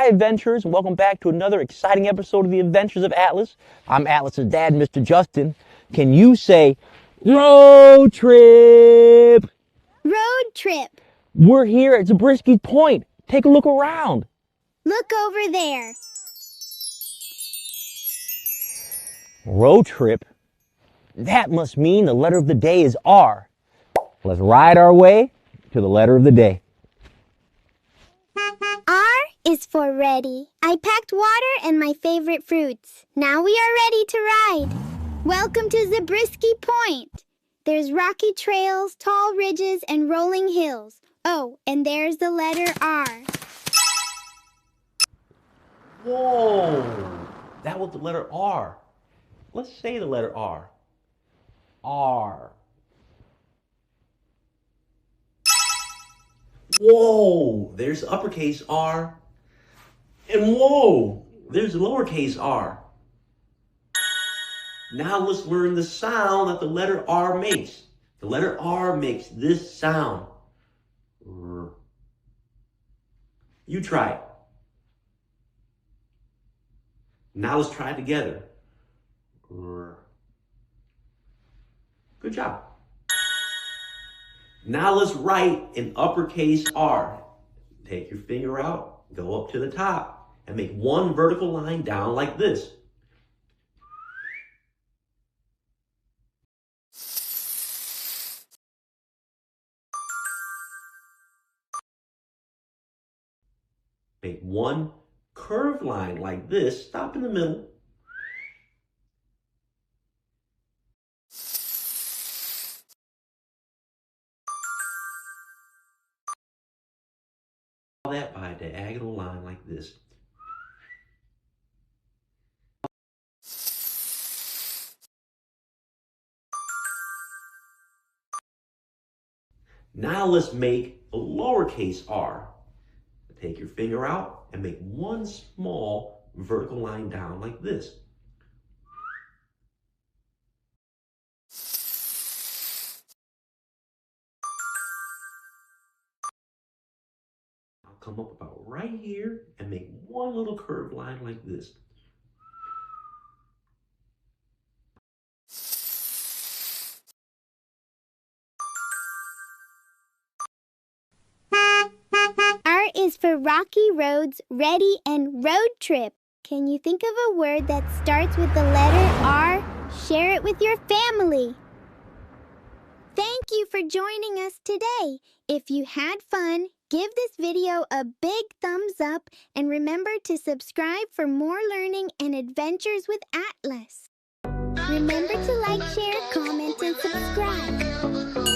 Hi, adventurers, and welcome back to another exciting episode of the Adventures of Atlas. I'm Atlas's dad, Mr. Justin. Can you say, road trip? Road trip. We're here at Zabriskie Point. Take a look around. Look over there. Road trip? That must mean the letter of the day is R. Let's ride our way to the letter of the day. R is for ready. I packed water and my favorite fruits. Now we are ready to ride. Welcome to Zabriskie Point. There's rocky trails, tall ridges, and rolling hills. Oh, and there's the letter R. Whoa, that was the letter R. Let's say the letter R. R. Whoa, there's uppercase R. And whoa, there's lowercase r. Now let's learn the sound that the letter R makes. The letter R makes this sound. R. You try it. Now let's try it together. R. Good job. Now let's write in uppercase R. Take your finger out, go up to the top, and make one vertical line down like this. Make one curved line like this, stop in the middle. That by a diagonal line like this. Now let's make a lowercase r. Take your finger out and make one small vertical line down like this. I'll come up about right here and make one little curved line like this. R is for rocky roads, ready, and road trip. Can you think of a word that starts with the letter R? Share it with your family. Thank you for joining us today. If you had fun, give this video a big thumbs up and remember to subscribe for more learning and adventures with Atlas. Remember to like, share, comment, and subscribe.